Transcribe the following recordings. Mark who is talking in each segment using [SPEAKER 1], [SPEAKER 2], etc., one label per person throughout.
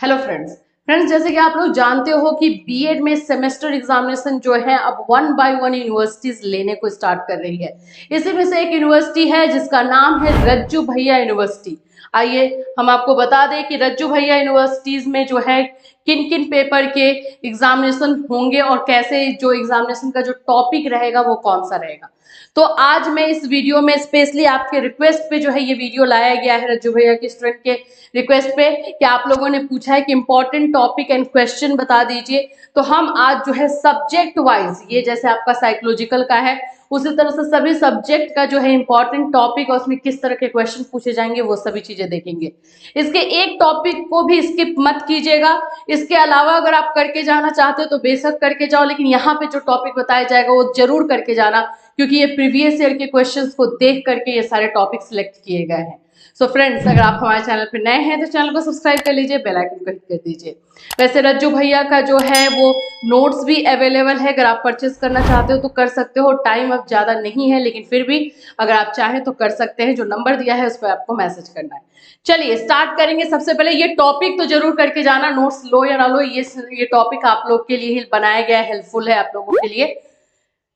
[SPEAKER 1] Hello friends जैसे कि आप लोग जानते हो कि बीएड में सेमेस्टर एग्जामिनेशन जो है अब 1 बाय 1 यूनिवर्सिटीज लेने को स्टार्ट कर रही है। इसी में से एक यूनिवर्सिटी है जिसका नाम है रज्जू भैया यूनिवर्सिटी। आइए हम आपको बता दें कि रज्जू भैया यूनिवर्सिटीज में जो है किन किन पेपर के एग्जामिनेशन होंगे और कैसे जो एग्जामिनेशन का जो टॉपिक रहेगा वो कौन सा रहेगा। तो आज मैं इस वीडियो में स्पेशली आपके रिक्वेस्ट पे जो है ये वीडियो लाया गया है, रज्जू भैया के स्टूडेंट के रिक्वेस्ट पे कि आप लोगों ने पूछा है कि इंपॉर्टेंट टॉपिक एंड क्वेश्चन बता दीजिए। तो हम आज जो है सब्जेक्ट वाइज, ये जैसे आपका साइकोलॉजिकल का है उसी तरह से सभी सब्जेक्ट का जो है इंपॉर्टेंट टॉपिक और उसमें किस तरह के क्वेश्चन पूछे जाएंगे वो सभी चीजें देखेंगे। इसके एक टॉपिक को भी स्किप मत कीजिएगा। इसके अलावा अगर आप करके जाना चाहते हो तो बेशक करके जाओ, लेकिन यहाँ पे जो टॉपिक बताया जाएगा वो जरूर करके जाना, क्योंकि ये प्रीवियस ईयर के क्वेश्चंस को देख करके ये सारे टॉपिक सिलेक्ट किए गए हैं। सो फ्रेंड्स, अगर आप हमारे चैनल पर नए हैं तो चैनल को सब्सक्राइब कर लीजिए, बेल आइकन को हिट कर दीजिए। वैसे रज्जू भैया का जो है वो नोट्स भी अवेलेबल है, अगर आप परचेस करना चाहते हो तो कर सकते हो। टाइम अब ज्यादा नहीं है, लेकिन फिर भी अगर आप चाहें तो कर सकते हैं। जो नंबर दिया है उस पर आपको मैसेज करना है। चलिए स्टार्ट करेंगे। सबसे पहले ये टॉपिक तो जरूर करके जाना, नोट्स लो या ना लो, ये टॉपिक आप लोग के लिए ही बनाया गया है, हेल्पफुल है आप लोगों के लिए।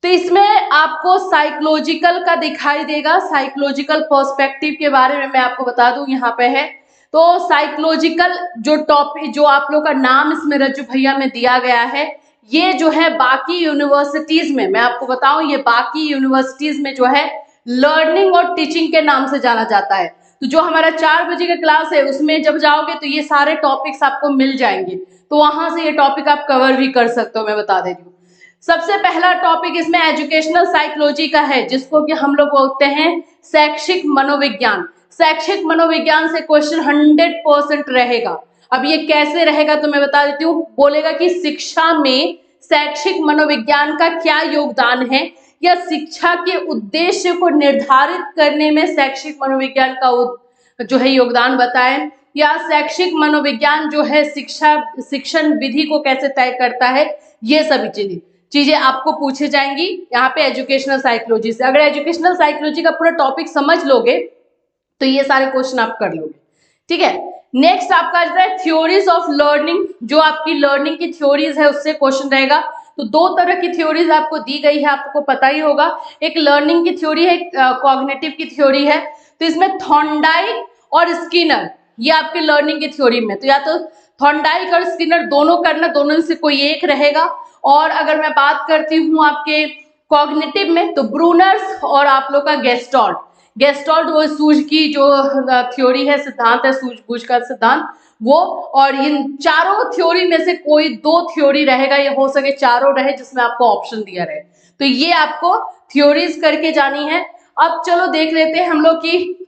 [SPEAKER 1] तो इसमें आपको साइकोलॉजिकल का दिखाई देगा, साइकोलॉजिकल पर्सपेक्टिव के बारे में मैं आपको बता दूं यहाँ पे है। तो साइकोलॉजिकल जो टॉपिक, जो आप लोग का नाम इसमें रज्जू भैया में दिया गया है, ये जो है बाकी यूनिवर्सिटीज में, मैं आपको बताऊं, ये बाकी यूनिवर्सिटीज में जो है लर्निंग और टीचिंग के नाम से जाना जाता है। तो जो हमारा 4 बजे का क्लास है उसमें जब जाओगे तो ये सारे टॉपिक्स आपको मिल जाएंगे, तो वहां से ये टॉपिक आप कवर भी कर सकते हो, मैं बता दे रही हूँ। सबसे पहला टॉपिक इसमें एजुकेशनल साइकोलॉजी का है, जिसको कि हम लोग बोलते हैं शैक्षिक मनोविज्ञान। शैक्षिक मनोविज्ञान से क्वेश्चन 100% रहेगा। अब ये कैसे रहेगा तो मैं बता देती हूँ। बोलेगा कि शिक्षा में शैक्षिक मनोविज्ञान का क्या योगदान है, या शिक्षा के उद्देश्य को निर्धारित करने में शैक्षिक मनोविज्ञान का जो है योगदान बताएं, या शैक्षिक मनोविज्ञान जो है शिक्षण विधि को कैसे तय करता है। ये सभी चीजें आपको पूछे जाएंगी यहाँ पे एजुकेशनल साइकोलॉजी से। अगर एजुकेशनल साइकोलॉजी का पूरा टॉपिक समझ लोगे तो ये सारे क्वेश्चन आप कर लोगे, ठीक है। नेक्स्ट आपका आ जाता है थ्योरीज ऑफ लर्निंग। जो आपकी लर्निंग की थ्योरीज है उससे क्वेश्चन रहेगा। तो दो तरह की थ्योरीज आपको दी गई है, आपको पता ही होगा। एक लर्निंग की थ्योरी है, एक कॉग्निटिव की थ्योरी है। तो इसमें थॉर्नडाइक और स्किनर, ये आपके लर्निंग की थ्योरी में, तो या तो थॉर्नडाइक और स्किनर दोनों करना, दोनों में से कोई एक रहेगा। और अगर मैं बात करती हूँ आपके कॉग्निटिव में, तो ब्रूनर्स और आप लोग का गेस्टॉल्ट। गेस्टॉल्ट वो सूझ की जो थ्योरी है, सिद्धांत है, सूझबूझ का सिद्धांत वो। और इन चारों थ्योरी में से कोई 2 थ्योरी रहेगा, ये हो सके चारों रहे जिसमें आपको ऑप्शन दिया रहे। तो ये आपको थ्योरीज करके जानी है। अब चलो देख लेते हैं हम लोग की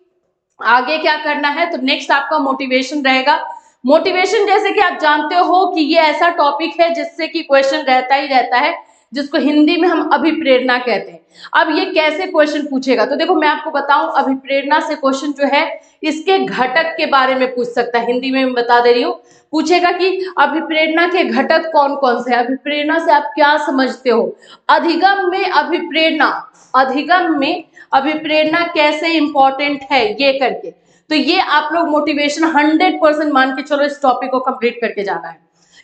[SPEAKER 1] आगे क्या करना है। तो नेक्स्ट आपका मोटिवेशन रहेगा। मोटिवेशन जैसे कि आप जानते हो कि ये ऐसा टॉपिक है जिससे कि क्वेश्चन रहता ही रहता है, जिसको हिंदी में हम अभिप्रेरणा कहते हैं। अब ये कैसे क्वेश्चन पूछेगा, तो देखो मैं आपको बताऊं, अभिप्रेरणा से क्वेश्चन जो है इसके घटक के बारे में पूछ सकता है। हिंदी में मैं बता दे रही हूँ। पूछेगा कि अभिप्रेरणा के घटक कौन कौन से हैं, अभिप्रेरणा से आप क्या समझते हो, अधिगम में अभिप्रेरणा, अधिगम में अभिप्रेरणा कैसे इंपॉर्टेंट है, ये करके। तो ये आप लोग मोटिवेशन 100% मान के चलो इस टॉपिक को कंप्लीट करके जाना है।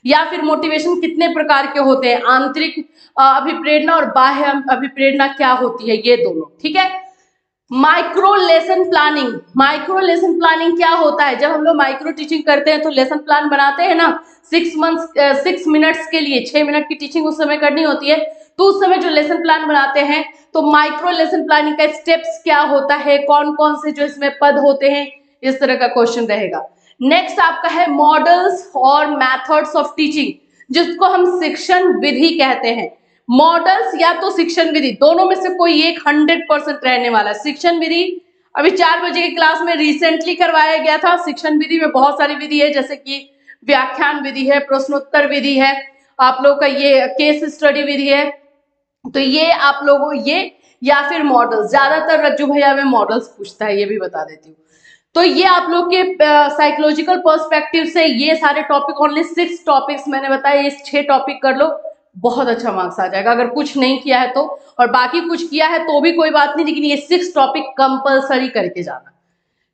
[SPEAKER 1] या फिर मोटिवेशन कितने प्रकार के होते हैं, आंतरिक अभिप्रेरणा और बाह्य अभिप्रेरणा क्या होती है, ये दोनों, ठीक है। Micro lesson planning, micro lesson planning क्या होता है, जब हम लोग माइक्रो टीचिंग करते हैं तो लेसन प्लान बनाते हैं ना, 6 मिनट्स के लिए, 6 मिनट की टीचिंग उस समय करनी होती है, तो उस समय जो लेसन प्लान बनाते हैं, तो माइक्रो लेसन प्लानिंग का स्टेप्स क्या होता है, कौन कौन से जो इसमें पद होते हैं, इस तरह का क्वेश्चन रहेगा। नेक्स्ट आपका है मॉडल्स और मेथड्स ऑफ टीचिंग, जिसको हम शिक्षण विधि कहते हैं। मॉडल्स या तो शिक्षण विधि, दोनों में से कोई एक 100% रहने वाला है। शिक्षण विधि अभी 4 बजे की क्लास में रिसेंटली करवाया गया था। शिक्षण विधि में बहुत सारी विधि है, जैसे कि व्याख्यान विधि है, प्रश्नोत्तर विधि है, आप लोग का ये केस स्टडी विधि है। तो ये आप लोगों ये, या फिर मॉडल्स, ज्यादातर रज्जू भैया में मॉडल्स पूछता है, ये भी बता देती हूँ। तो ये आप लोग के साइकोलॉजिकल पर्सपेक्टिव से ये सारे टॉपिक, ओनली 6 टॉपिक्स मैंने बताया, ये 6 टॉपिक कर लो, बहुत अच्छा मार्क्स आ जाएगा। अगर कुछ नहीं किया है तो, और बाकी कुछ किया है तो भी कोई बात नहीं, लेकिन ये 6 टॉपिक कंपलसरी करके जाना,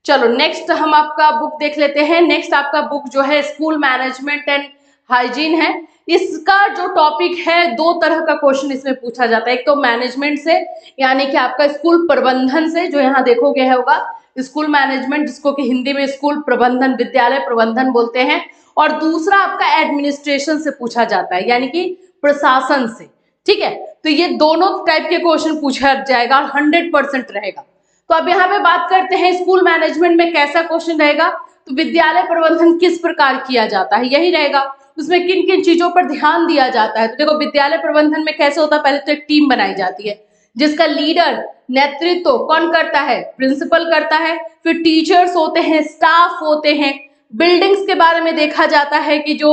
[SPEAKER 1] चलो नेक्स्ट हम आपका बुक देख लेते हैं। नेक्स्ट आपका बुक जो है स्कूल मैनेजमेंट एंड हाइजीन है। इसका जो टॉपिक है, दो तरह का क्वेश्चन इसमें पूछा जाता है। एक तो मैनेजमेंट से, यानी कि आपका स्कूल प्रबंधन से, जो यहाँ देखोगे है होगा स्कूल मैनेजमेंट, जिसको कि हिंदी में स्कूल प्रबंधन, विद्यालय प्रबंधन बोलते हैं। और दूसरा आपका एडमिनिस्ट्रेशन से पूछा जाता है, यानी कि प्रशासन से। ठीक है, तो ये दोनों टाइप के क्वेश्चन पूछा जाएगा और 100% रहेगा। तो अब यहाँ पे बात करते हैं स्कूल मैनेजमेंट में कैसा क्वेश्चन रहेगा। तो विद्यालय प्रबंधन किस प्रकार किया जाता है, यही रहेगा। उसमें किन किन चीजों पर ध्यान दिया जाता है। तो देखो विद्यालय प्रबंधन में कैसे होता है, पहले तो एक टीम बनाई जाती है जिसका लीडर, नेतृत्व कौन करता है, प्रिंसिपल करता है। फिर टीचर्स होते हैं, स्टाफ होते हैं। बिल्डिंग्स के बारे में देखा जाता है कि जो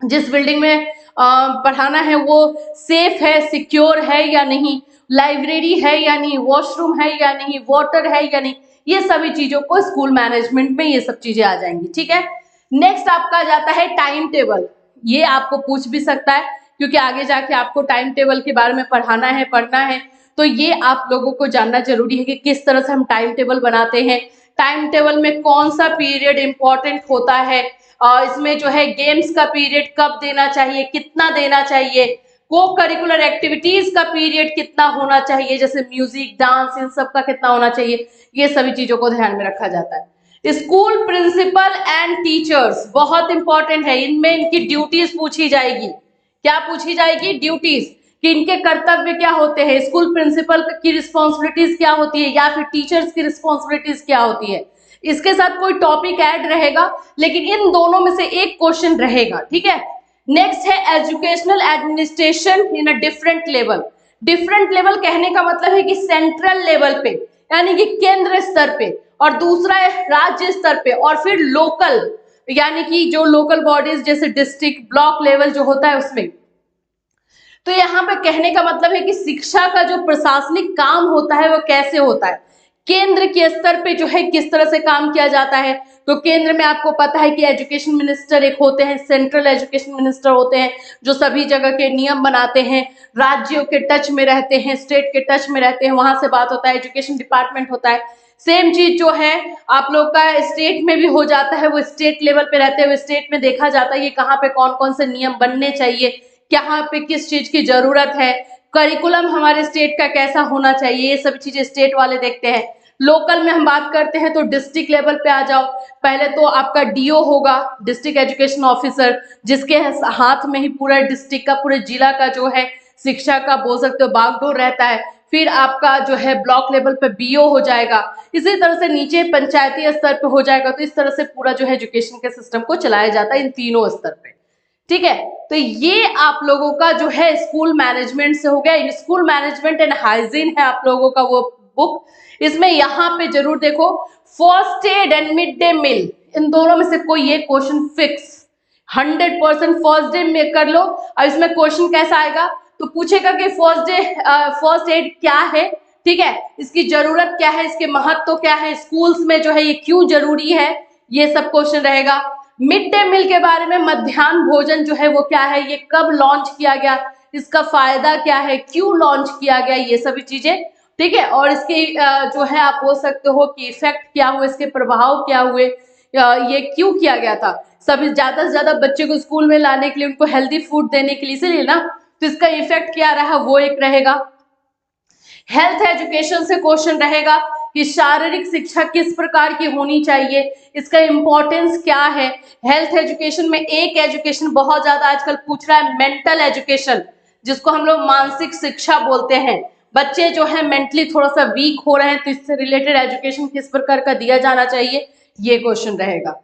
[SPEAKER 1] जिस बिल्डिंग में पढ़ाना है वो सेफ है, सिक्योर है या नहीं, लाइब्रेरी है या नहीं, वॉशरूम है या नहीं, वाटर है या नहीं। ये सभी चीजों को स्कूल मैनेजमेंट में ये सब चीजें आ जाएंगी। ठीक है, नेक्स्ट आपका आ जाता है टाइम टेबल। ये आपको पूछ भी सकता है क्योंकि आगे जाके आपको टाइम टेबल के बारे में पढ़ाना है, पढ़ना है। तो ये आप लोगों को जानना जरूरी है कि किस तरह से हम टाइम टेबल बनाते हैं, टाइम टेबल में कौन सा पीरियड इंपॉर्टेंट होता है, इसमें जो है गेम्स का पीरियड कब देना चाहिए, कितना देना चाहिए, को करिकुलर एक्टिविटीज का पीरियड कितना होना चाहिए, जैसे म्यूजिक, डांस, इन सब का कितना होना चाहिए। ये सभी चीजों को ध्यान में रखा जाता है। स्कूल प्रिंसिपल एंड टीचर्स बहुत इंपॉर्टेंट है। इनमें इनकी ड्यूटीज पूछी जाएगी। क्या पूछी जाएगी? ड्यूटीज, कि इनके कर्तव्य क्या होते हैं, स्कूल प्रिंसिपल की रिस्पॉन्सिबिलिटीज क्या होती है, या फिर टीचर्स की रिस्पॉन्सिबिलिटीज क्या होती है। इसके साथ कोई टॉपिक ऐड रहेगा, लेकिन इन दोनों में से एक क्वेश्चन रहेगा। ठीक है, नेक्स्ट है educational administration in a different level. Different level कहने का मतलब है कि सेंट्रल लेवल पे, यानी कि केंद्र स्तर पे, और दूसरा है राज्य स्तर पे, और फिर लोकल, यानी कि जो लोकल बॉडीज जैसे डिस्ट्रिक्ट, ब्लॉक लेवल जो होता है उसमें। तो यहाँ पे कहने का मतलब है कि शिक्षा का जो प्रशासनिक काम होता है वो कैसे होता है, केंद्र के स्तर पे जो है किस तरह से काम किया जाता है। तो केंद्र में आपको पता है कि एजुकेशन मिनिस्टर एक होते हैं, सेंट्रल एजुकेशन मिनिस्टर होते हैं जो सभी जगह के नियम बनाते हैं, राज्यों के टच में रहते हैं, स्टेट के टच में रहते हैं, वहां से बात होता है, एजुकेशन डिपार्टमेंट होता है। सेम चीज जो है आप लोग का स्टेट में भी हो जाता है, वो स्टेट लेवल पे रहते हुए स्टेट में देखा जाता है कि कहाँ पे कौन कौन से नियम बनने चाहिए, कहाँ पे किस चीज की जरूरत है, करिकुलम हमारे स्टेट का कैसा होना चाहिए, ये सब चीजें स्टेट वाले देखते हैं। लोकल में हम बात करते हैं तो डिस्ट्रिक्ट लेवल पे आ जाओ। पहले तो आपका डीओ होगा, डिस्ट्रिक्ट एजुकेशन ऑफिसर, जिसके हाथ में ही पूरा डिस्ट्रिक्ट का, पूरे जिला का जो है शिक्षा का बोल सकते हो बागडोर रहता है। फिर आपका जो है ब्लॉक लेवल पे बीओ हो जाएगा, इसी तरह से नीचे पंचायती स्तर पे हो जाएगा। तो इस तरह से पूरा जो है एजुकेशन के सिस्टम को चलाया जाता है इन तीनों स्तर पे। ठीक है, तो ये आप लोगों का जो है स्कूल मैनेजमेंट से हो गया। स्कूल मैनेजमेंट एंड हाइजीन है आप लोगों का वो बुक। इसमें यहाँ पे जरूर देखो first aid and mid day meal, इन दोनों में से कोई एक क्वेश्चन फिक्स 100% फर्स्ट डे में कर लो। और इसमें क्वेश्चन कैसा आएगा, तो पूछेगा कि फर्स्ट एड क्या है, ठीक है, इसकी जरूरत क्या है, इसके महत्व क्या है, स्कूल्स में जो है ये क्यों जरूरी है, ये सब क्वेश्चन रहेगा। मिड डे मील के बारे में, मध्याह्न भोजन जो है वो क्या है, ये कब लॉन्च किया गया, इसका फायदा क्या है, क्यों लॉन्च किया गया, ये सभी चीजें। ठीक है, और इसके जो है आप बोल सकते हो कि इफेक्ट क्या हुए, इसके प्रभाव क्या हुए, ये क्यों किया गया था, सभी ज्यादा से ज्यादा बच्चे को स्कूल में लाने के लिए, उनको हेल्दी फूड देने के लिए, इसीलिए ना। तो इसका इफेक्ट क्या रहा वो एक रहेगा। हेल्थ एजुकेशन से क्वेश्चन रहेगा कि शारीरिक शिक्षा किस प्रकार की होनी चाहिए, इसका इंपॉर्टेंस क्या है। हेल्थ एजुकेशन में एक एजुकेशन बहुत ज्यादा आजकल पूछ रहा है, मेंटल एजुकेशन, जिसको हम लोग मानसिक शिक्षा बोलते हैं। बच्चे जो है मेंटली थोड़ा सा वीक हो रहे हैं, तो इससे रिलेटेड एजुकेशन किस प्रकार का दिया जाना चाहिए, ये क्वेश्चन रहेगा।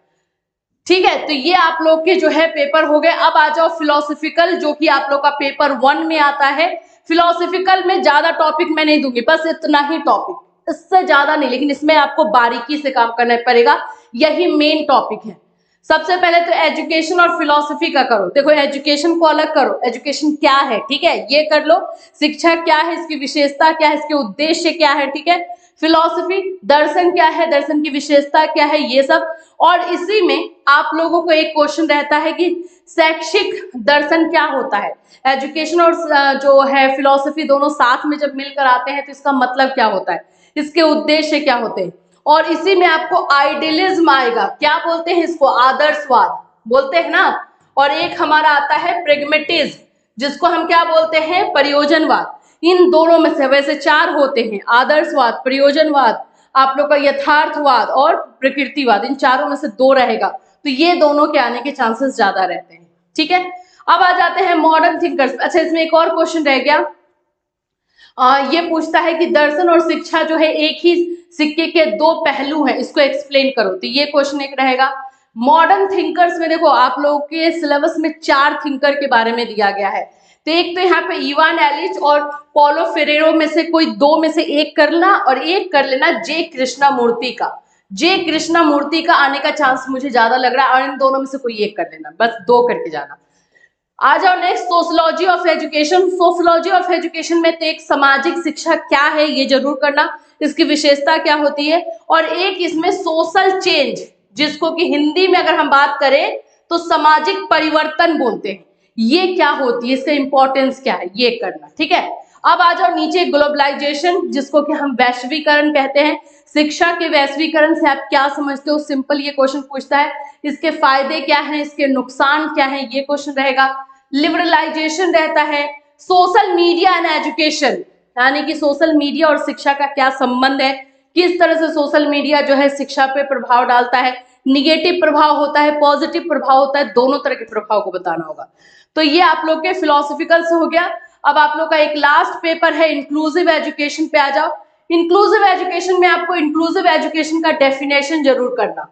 [SPEAKER 1] ठीक है, तो ये आप लोग के जो है पेपर हो गए। अब आ जाओ फिलोसफिकल, जो कि आप लोग का पेपर 1 में आता है। फिलोसफिकल में ज्यादा टॉपिक मैं नहीं दूंगी, बस इतना ही टॉपिक, इससे ज्यादा नहीं, लेकिन इसमें आपको बारीकी से काम करना पड़ेगा, यही मेन टॉपिक है। सबसे पहले तो एजुकेशन और फिलोसफी का करो। देखो एजुकेशन को अलग करो, एजुकेशन क्या है, ठीक है, ये कर लो। शिक्षा क्या है, इसकी विशेषता क्या है, इसके उद्देश्य क्या है, ठीक है। फिलॉसफी, दर्शन क्या है, दर्शन की विशेषता क्या है, ये सब। और इसी में आप लोगों को एक क्वेश्चन रहता है कि शैक्षिक दर्शन क्या होता है। एजुकेशन और जो है फिलॉसफी दोनों साथ में जब मिलकर आते हैं तो इसका मतलब क्या होता है, इसके उद्देश्य क्या होते हैं। और इसी में आपको आइडियलिज्म आएगा। क्या बोलते हैं इसको? आदर्शवाद बोलते हैं ना। और एक हमारा आता है प्रेगमेटिज्म, जिसको हम क्या बोलते हैं? प्रयोजनवाद। इन दोनों में से वैसे चार होते हैं, आदर्शवाद, प्रयोजनवाद, आप लोग का यथार्थवाद और प्रकृतिवाद। इन चारों में से दो रहेगा, तो ये दोनों के आने के चांसेस ज्यादा रहते हैं। ठीक है, अब आ जाते हैं मॉडर्न थिंकर्स। अच्छा, इसमें एक और क्वेश्चन रह गया। ये पूछता है कि दर्शन और शिक्षा जो है एक ही सिक्के के दो पहलू हैं, इसको एक्सप्लेन करो। तो ये क्वेश्चन एक रहेगा। मॉडर्न थिंकर्स में देखो, आप लोगों के सिलेबस में 4 थिंकर के बारे में दिया गया है। तो एक तो यहाँ पे इवान एलिच और पॉलो फेरेरो में से कोई दो में से एक करना, और एक कर लेना जे कृष्णामूर्ति का। जे कृष्णामूर्ति का आने का चांस मुझे ज्यादा लग रहा है, और इन दोनों में से कोई एक कर लेना, बस 2 करके जाना। आ जाओ next, sociology of education. Sociology of education में तो एक सामाजिक शिक्षा क्या है ये जरूर करना, इसकी विशेषता क्या होती है, और एक इसमें सोशल चेंज, जिसको कि हिंदी में अगर हम बात करें तो सामाजिक परिवर्तन बोलते हैं, ये क्या होती है, इसका इंपॉर्टेंस क्या है, ये करना। ठीक है, अब आ जाओ नीचे, ग्लोबलाइजेशन, जिसको कि हम वैश्वीकरण कहते हैं। शिक्षा के वैश्वीकरण से आप क्या समझते हो? सिंपल ये क्वेश्चन पूछता है। इसके फायदे क्या हैं, इसके नुकसान क्या हैं, ये क्वेश्चन रहेगा। लिबरलाइजेशन रहता है। सोशल मीडिया एंड एजुकेशन, यानी कि सोशल मीडिया और शिक्षा का क्या संबंध है, किस तरह से सोशल मीडिया जो है शिक्षा पे प्रभाव डालता है, निगेटिव प्रभाव होता है, पॉजिटिव प्रभाव होता है, दोनों तरह के प्रभाव को बताना होगा। तो ये आप लोग के फिलोसफिकल से हो गया। अब आप लोग का एक लास्ट पेपर है इंक्लूसिव एजुकेशन पे आ जाओ। इंक्लूसिव एजुकेशन में आपको इंक्लूसिव एजुकेशन का डेफिनेशन जरूर करना।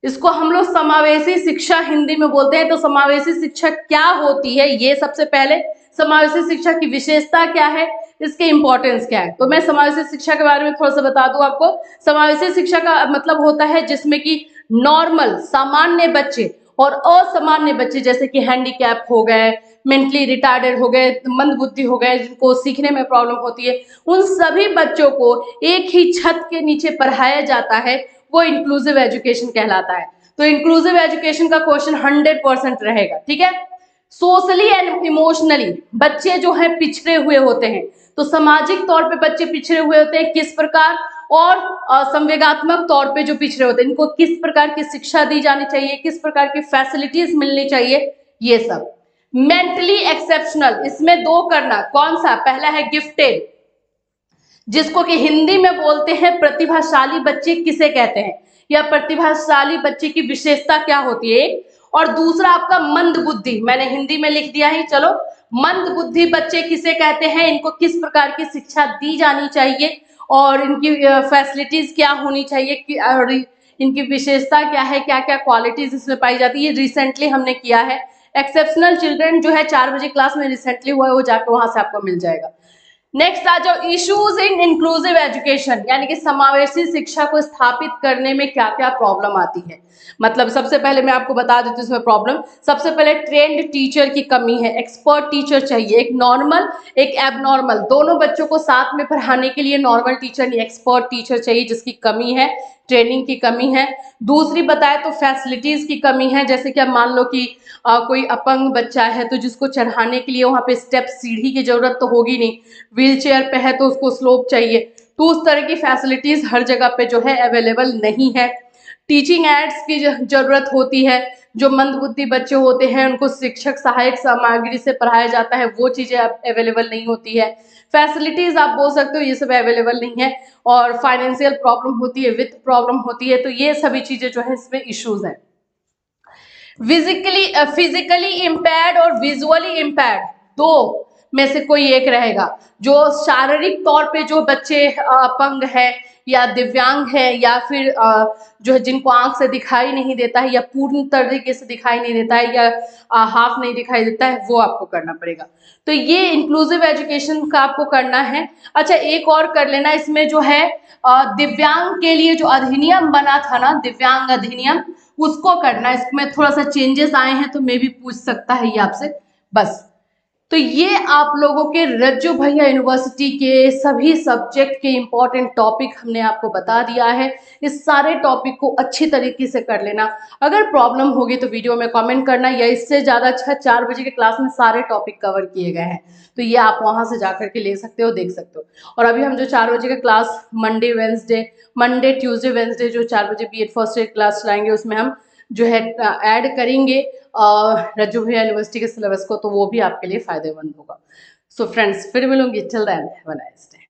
[SPEAKER 1] इसको हम लोग समावेशी शिक्षा हिंदी में बोलते हैं। तो समावेशी शिक्षा क्या होती है, ये सबसे पहले, समावेशी शिक्षा की विशेषता क्या है, इसके इंपॉर्टेंस क्या है। तो मैं समावेशी शिक्षा के बारे में थोड़ा सा बता दूं आपको। समावेशी शिक्षा का मतलब होता है जिसमें कि नॉर्मल सामान्य बच्चे और असामान्य बच्चे, जैसे कि हैंडीकैप हो गए, मेंटली रिटार्डेड हो गए, मंद बुद्धि हो गए, जिनको सीखने में प्रॉब्लम होती है, उन सभी बच्चों को एक ही छत के नीचे पढ़ाया जाता है, वो इंक्लूसिव एजुकेशन कहलाता है। तो इंक्लूसिव एजुकेशन का क्वेश्चन 100% रहेगा। ठीक है, सोशली एंड इमोशनली बच्चे जो है पिछड़े हुए होते हैं। तो सामाजिक तौर पे बच्चे पिछड़े हुए होते हैं किस प्रकार, और संवेगात्मक तौर पे जो पिछड़े होते हैं, इनको किस प्रकार की शिक्षा दी जानी चाहिए, किस प्रकार की फैसिलिटीज मिलनी चाहिए, ये सब। मेंटली एक्सेप्शनल, इसमें 2 करना। कौन सा? पहला है गिफ्टेड, जिसको कि हिंदी में बोलते हैं प्रतिभाशाली बच्चे किसे कहते हैं, या प्रतिभाशाली बच्चे की विशेषता क्या होती है। और दूसरा आपका मंद बुद्धि, मैंने हिंदी में लिख दिया है, चलो। मंद बुद्धि बच्चे किसे कहते हैं, इनको किस प्रकार की शिक्षा दी जानी चाहिए, और इनकी फैसिलिटीज क्या होनी चाहिए, और इनकी विशेषता क्या है, क्या क्या क्वालिटीज इसमें पाई जाती है। रिसेंटली हमने किया है। एक्सेप्शनल चिल्ड्रन जो है 4 बजे क्लास में रिसेंटली हुआ है, वो जाकर वहां से आपको मिल जाएगा। नेक्स्ट आ जाओ, इश्यूज इन इंक्लूसिव एजुकेशन, यानी कि समावेशी शिक्षा को स्थापित करने में क्या क्या प्रॉब्लम आती है। मतलब सबसे पहले मैं आपको बता देती हूँ इसमें प्रॉब्लम। सबसे पहले ट्रेंड टीचर की कमी है, एक्सपर्ट टीचर चाहिए, एक नॉर्मल एक एबनॉर्मल, दोनों बच्चों को साथ में पढ़ाने के लिए नॉर्मल टीचर नहीं एक्सपर्ट टीचर चाहिए, जिसकी कमी है, ट्रेनिंग की कमी है। दूसरी बताए तो फैसिलिटीज की कमी है, जैसे कि अब मान लो कि कोई अपंग बच्चा है, तो जिसको चढ़ाने के लिए वहाँ पे स्टेप सीढ़ी की जरूरत तो होगी नहीं, व्हील चेयर पे है तो उसको स्लोप चाहिए। तो उस तरह की फैसिलिटीज हर जगह पे जो है अवेलेबल नहीं है। टीचिंग एड्स की जरूरत होती है, जो मंदबुद्धि बच्चे होते हैं उनको शिक्षक सहायक सामग्री से पढ़ाया जाता है, वो चीजें अब अवेलेबल नहीं होती है। फैसिलिटीज आप बोल सकते हो ये सब अवेलेबल नहीं है, और फाइनेंशियल प्रॉब्लम होती है, वित्त प्रॉब्लम होती है। तो ये सभी चीजें जो है इसमें इश्यूज हैं। फिजिकली इम्पेयर्ड और विजुअली इम्पेयर्ड, दो में से कोई एक रहेगा। जो शारीरिक तौर पे जो बच्चे अपंग है या दिव्यांग है, या फिर जो है जिनको आंख से दिखाई नहीं देता है, या पूर्ण तरीके से दिखाई नहीं देता है, या हाफ नहीं दिखाई देता है, वो आपको करना पड़ेगा। तो ये इंक्लूसिव एजुकेशन का आपको करना है। अच्छा, एक और कर लेना इसमें जो है, दिव्यांग के लिए जो अधिनियम बना था ना, दिव्यांग अधिनियम, उसको करना। इसमें थोड़ा सा चेंजेस आए हैं, तो मे भी पूछ सकता है ये आपसे, बस। तो ये आप लोगों के रज्जू भैया यूनिवर्सिटी के सभी सब्जेक्ट के इंपॉर्टेंट टॉपिक हमने आपको बता दिया है। इस सारे टॉपिक को अच्छी तरीके से कर लेना। अगर प्रॉब्लम होगी तो वीडियो में कमेंट करना, या इससे ज़्यादा अच्छा 4 बजे के क्लास में सारे टॉपिक कवर किए गए हैं, तो ये आप वहाँ से जा करके ले सकते हो, देख सकते हो। और अभी हम जो 4 बजे का क्लास मंडे ट्यूसडे वेंसडे जो 4 बजे बीएड फर्स्ट ईयर क्लास चलाएंगे, उसमें हम जो है ऐड करेंगे रज्जू भैया यूनिवर्सिटी के सिलेबस को, तो वो भी आपके लिए फायदेमंद होगा। सो फ्रेंड्स, फिर मिलूंगी। Till then have a nice day.